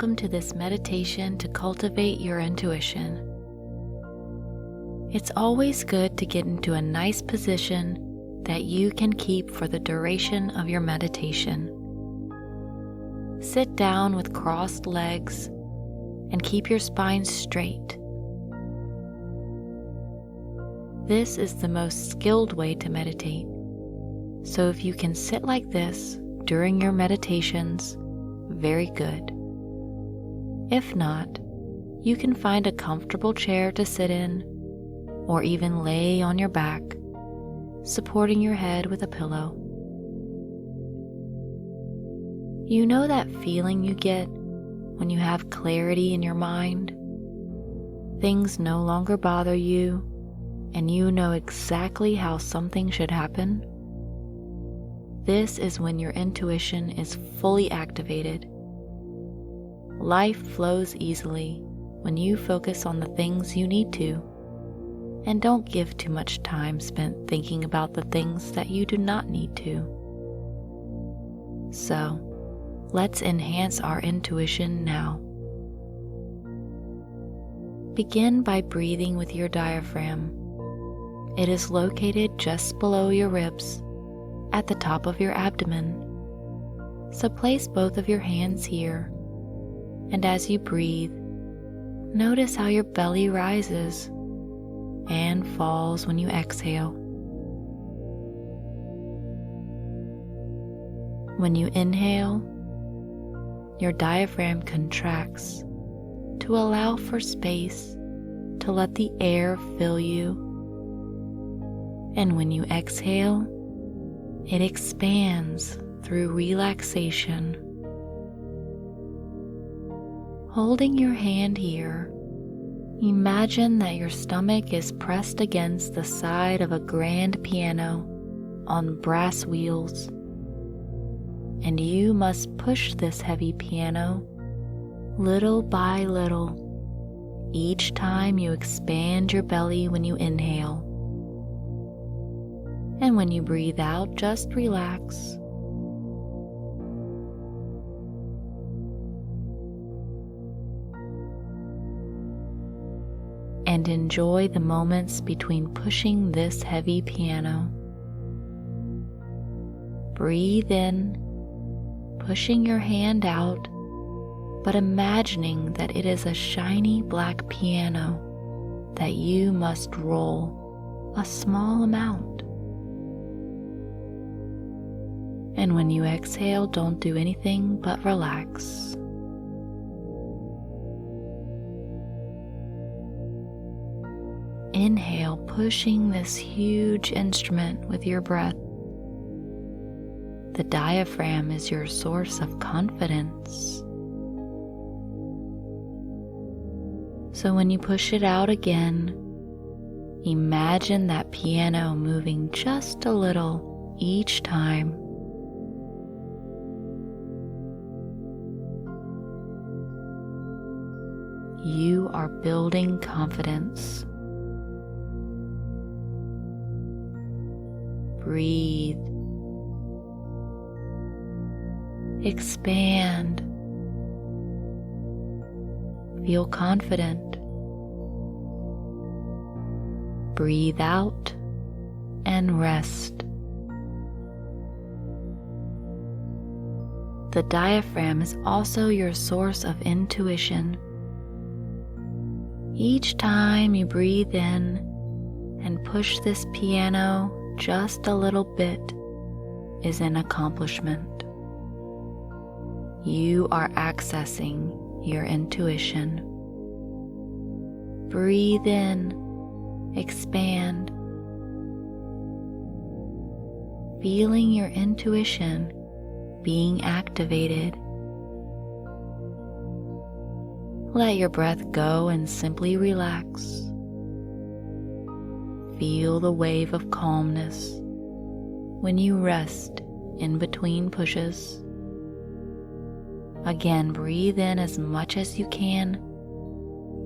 welcome to this meditation to cultivate your intuition. It's always good to get into a nice position that you can keep for the duration of your meditation. Sit down with crossed legs and keep your spine straight. This is the most skilled way to meditate, so if you can sit like this during your meditations, very good. If not, you can find a comfortable chair to sit in, or even lay on your back, supporting your head with a pillow. You know that feeling you get when you have clarity in your mind? Things no longer bother you, and you know exactly how something should happen? This is when your intuition is fully activated. Life flows easily when you focus on the things you need to, and don't give too much time spent thinking about the things that you do not need to. So, let's enhance our intuition now. Begin by breathing with your diaphragm. It is located just below your ribs, at the top of your abdomen. So place both of your hands here, and as you breathe, notice how your belly rises and falls when you exhale. When you inhale, your diaphragm contracts to allow for space to let the air fill you. And when you exhale, it expands through relaxation. Holding your hand here, imagine that your stomach is pressed against the side of a grand piano on brass wheels, and you must push this heavy piano little by little each time you expand your belly when you inhale. And when you breathe out, just relax. And enjoy the moments between pushing this heavy piano. Breathe in, pushing your hand out, but imagining that it is a shiny black piano that you must roll a small amount. And when you exhale, don't do anything but relax. Inhale, pushing this huge instrument with your breath. The diaphragm is your source of confidence. So when you push it out again, imagine that piano moving just a little each time. You are building confidence. Breathe. Expand. Feel confident. Breathe out and rest. The diaphragm is also your source of intuition. Each time you breathe in and push this piano just a little bit is an accomplishment. You are accessing your intuition. Breathe in, expand, feeling your intuition being activated. Let your breath go and simply relax. Feel the wave of calmness when you rest in between pushes. Again, breathe in as much as you can,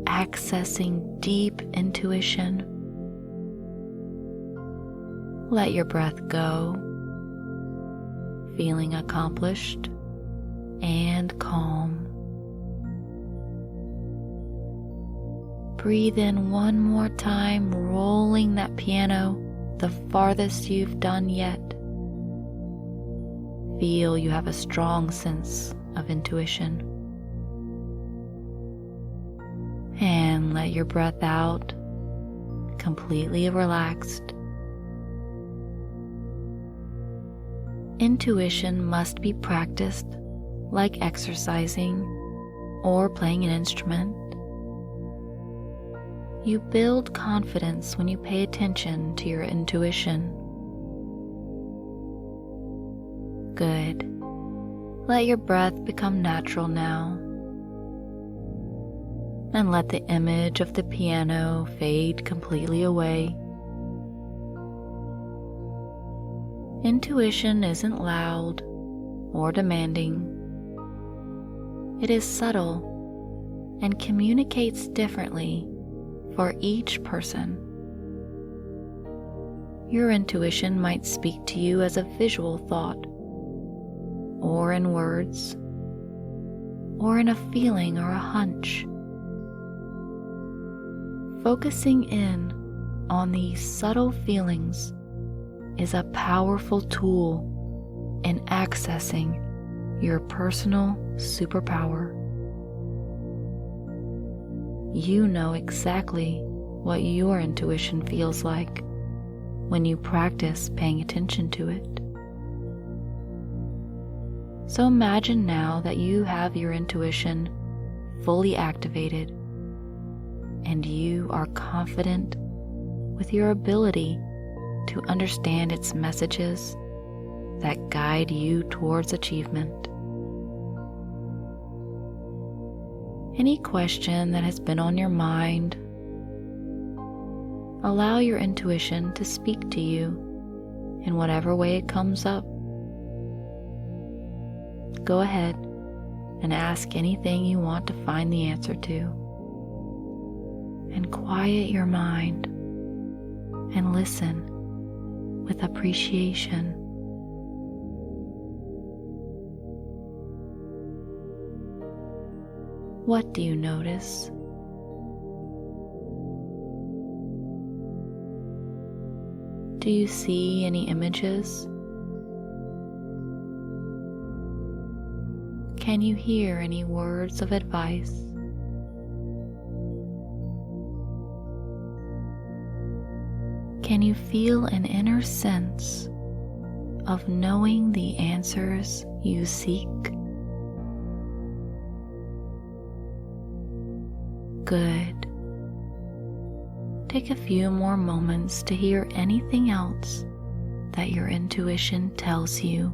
accessing deep intuition. Let your breath go, feeling accomplished and calm. breathe in one more time, rolling that piano the farthest you've done yet. Feel you have a strong sense of intuition. And let your breath out, completely relaxed. Intuition must be practiced like exercising or playing an instrument. You build confidence when you pay attention to your intuition. Good. Let your breath become natural now. And let the image of the piano fade completely away. Intuition isn't loud or demanding. It is subtle and communicates differently for each person. Your intuition might speak to you as a visual thought, or in words, or in a feeling or a hunch. Focusing in on these subtle feelings is a powerful tool in accessing your personal superpower. You know exactly what your intuition feels like when you practice paying attention to it. So imagine now that you have your intuition fully activated and you are confident with your ability to understand its messages that guide you towards achievement. Any question that has been on your mind, allow your intuition to speak to you in whatever way it comes up. Go ahead and ask anything you want to find the answer to. And quiet your mind and listen with appreciation. What do you notice? Do you see any images? Can you hear any words of advice? Can you feel an inner sense of knowing the answers you seek? Good. Take a few more moments to hear anything else that your intuition tells you.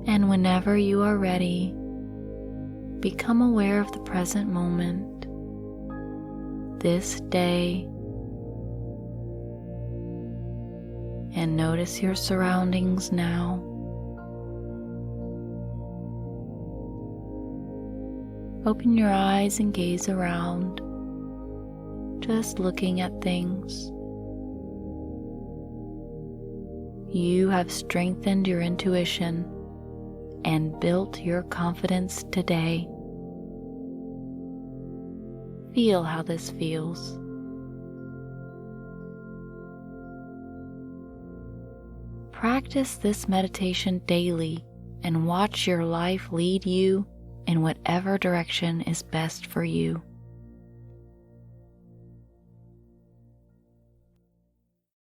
And whenever you are ready, become aware of the present moment, this day, and notice your surroundings now. Open your eyes and gaze around, just looking at things. You have strengthened your intuition and built your confidence today. Feel how this feels. Practice this meditation daily and watch your life lead you in whatever direction is best for you.